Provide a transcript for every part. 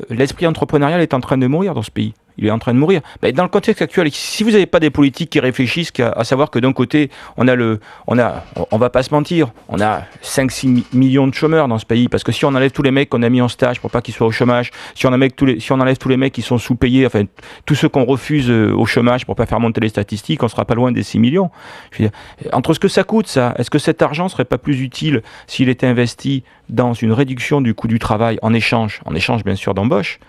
l'esprit entrepreneurial est en train de mourir dans ce pays. Il est en train de mourir. Mais dans le contexte actuel, si vous n'avez pas des politiques qui réfléchissent à savoir que d'un côté, on va pas se mentir, on a 5-6 millions de chômeurs dans ce pays, parce que si on enlève tous les mecs qu'on a mis en stage pour pas qu'ils soient au chômage, si on enlève tous les mecs qui sont sous-payés, enfin, tous ceux qu'on refuse au chômage pour pas faire monter les statistiques, on sera pas loin des 6 millions. Je veux dire, entre ce que ça coûte, ça, est-ce que cet argent serait pas plus utile s'il était investi dans une réduction du coût du travail en échange bien sûr d'embauche?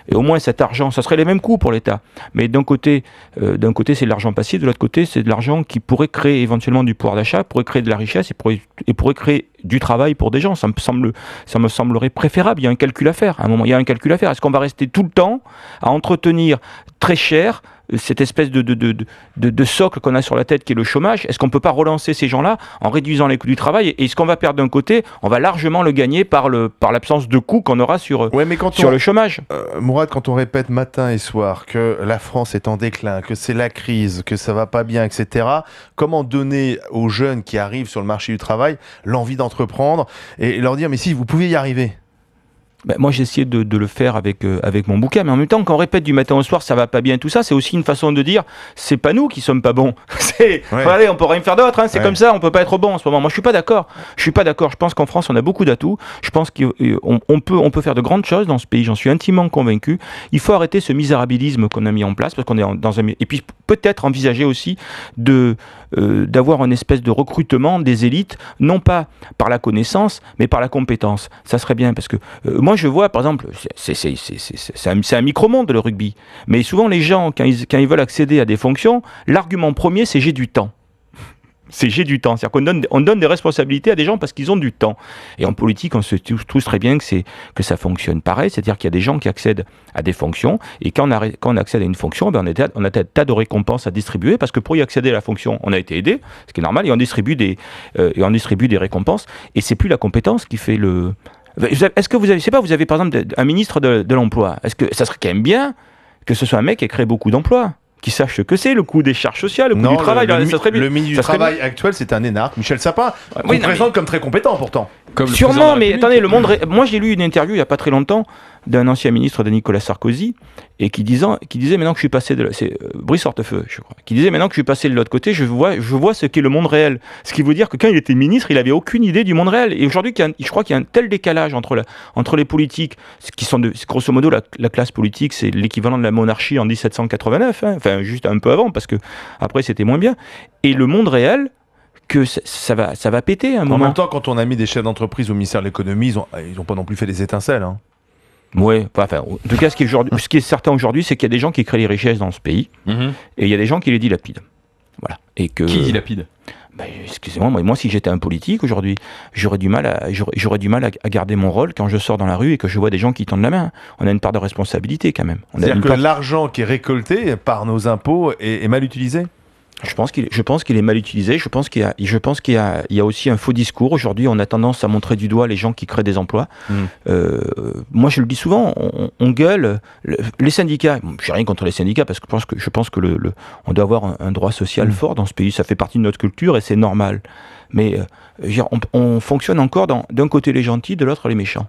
Et au moins cet argent, ça serait les mêmes coûts pour l'État. Mais d'un côté c'est de l'argent passif, de l'autre côté c'est de l'argent qui pourrait créer éventuellement du pouvoir d'achat, pourrait créer de la richesse et pourrait créer du travail pour des gens. Ça me semblerait préférable. Il y a un calcul à faire. À un moment, il y a un calcul à faire. Est-ce qu'on va rester tout le temps à entretenir très cher cette espèce de socle qu'on a sur la tête qui est le chômage? Est-ce qu'on ne peut pas relancer ces gens-là en réduisant les coûts du travail? Et ce qu'on va perdre d'un côté, on va largement le gagner par l'absence de coûts qu'on aura sur le chômage. Mourad, quand on répète matin et soir que la France est en déclin, que c'est la crise, que ça va pas bien, etc., comment donner aux jeunes qui arrivent sur le marché du travail l'envie d'entreprendre et leur dire mais si, vous pouvez y arriver? Ben, moi j'ai essayé de le faire avec mon bouquin, mais en même temps quand on répète du matin au soir ça va pas bien, tout ça, c'est aussi une façon de dire c'est pas nous qui sommes pas bons. Allez, on peut rien faire d'autre, hein, c'est comme ça, on peut pas être bon en ce moment. Moi je suis pas d'accord. Je pense qu'en France on a beaucoup d'atouts. Je pense qu'on peut faire de grandes choses dans ce pays, j'en suis intimement convaincu. Il faut arrêter ce misérabilisme qu'on a mis en place, parce qu'on est dans un... Et puis peut-être envisager aussi d'avoir une espèce de recrutement des élites, non pas par la connaissance, mais par la compétence. Ça serait bien, parce que moi je vois, par exemple, c'est un micro-monde le rugby, mais souvent les gens, quand ils veulent accéder à des fonctions, l'argument premier c'est j'ai du temps. C'est j'ai du temps. C'est-à-dire qu'on donne des responsabilités à des gens parce qu'ils ont du temps. Et en politique, on se tous très bien que ça fonctionne pareil. C'est-à-dire qu'il y a des gens qui accèdent à des fonctions. Et quand on accède à une fonction, on a des tas de récompenses à distribuer. Parce que pour y accéder à la fonction, on a été aidé, ce qui est normal. Et on distribue des récompenses. Et c'est plus la compétence qui fait le... Est-ce que vous avez par exemple un ministre de l'Emploi? Est-ce que ça serait quand même bien que ce soit un mec qui ait créé beaucoup d'emplois, qui sache ce que c'est, le coût des charges sociales, le coût du travail. Le ministre du Travail actuel, c'est un énarque, Michel Sapin, qu'on présente comme très compétent pourtant. Sûrement, mais attendez, moi j'ai lu une interview il n'y a pas très longtemps d'un ancien ministre de Nicolas Sarkozy, et qui disait maintenant que je suis passé c'est Brice Hortefeux, je crois, qui disait maintenant que je suis passé de l'autre côté, je vois ce qu'est le monde réel. Ce qui veut dire que quand il était ministre, il avait aucune idée du monde réel. Et aujourd'hui, je crois qu'il y a un tel décalage entre les politiques, qui sont grosso modo la classe politique, c'est l'équivalent de la monarchie en 1789, hein, enfin juste un peu avant, parce que après c'était moins bien, et le monde réel, que ça va péter un moment. En même temps, quand on a mis des chefs d'entreprise au ministère de l'économie, ils n'ont pas non plus fait des étincelles. Hein. Ouais, enfin, en tout cas, ce qui est certain aujourd'hui, c'est qu'il y a des gens qui créent les richesses dans ce pays, et il y a des gens qui les dilapident. Voilà. Qui dilapide? Excusez-moi, moi si j'étais un politique aujourd'hui, j'aurais du mal à garder mon rôle quand je sors dans la rue et que je vois des gens qui tendent la main. On a une part de responsabilité quand même. C'est-à-dire que l'argent qui est récolté par nos impôts est mal utilisé? Je pense qu'il est mal utilisé. Je pense qu'il y a aussi un faux discours. Aujourd'hui, on a tendance à montrer du doigt les gens qui créent des emplois. Moi, je le dis souvent, on gueule. Les syndicats, j'ai rien contre les syndicats, parce que je pense que on doit avoir un droit social fort dans ce pays. Ça fait partie de notre culture et c'est normal. Mais on fonctionne encore d'un côté les gentils, de l'autre les méchants.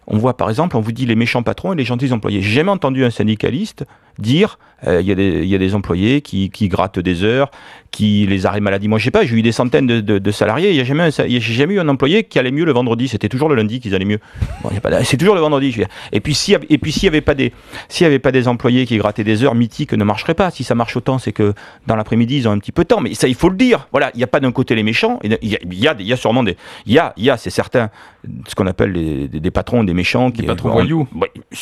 On voit par exemple, on vous dit les méchants patrons et les gentils employés. J'ai jamais entendu un syndicaliste dire il y a des employés qui grattent des heures, qui les arrêts maladie. Moi, je sais pas, j'ai eu des centaines de salariés. J'ai jamais eu un employé qui allait mieux le vendredi. C'était toujours le lundi qu'ils allaient mieux. Bon, c'est toujours le vendredi. Et puis s'il y avait pas des employés qui grattaient des heures, Mythique ne marcherait pas. Si ça marche autant, c'est que dans l'après-midi ils ont un petit peu de temps. Mais ça, il faut le dire. Voilà, il n'y a pas d'un côté les méchants. Il y a sûrement c'est certain, ce qu'on appelle des patrons, des méchants, des patrons voyous.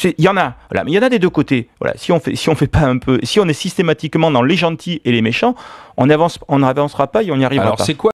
Il y en a. Voilà, mais il y en a des deux côtés. Voilà, si on fait pas un peu, si on est systématiquement dans les gentils et les méchants, on n'avancera pas et on n'y arrivera pas. Alors c'est quoi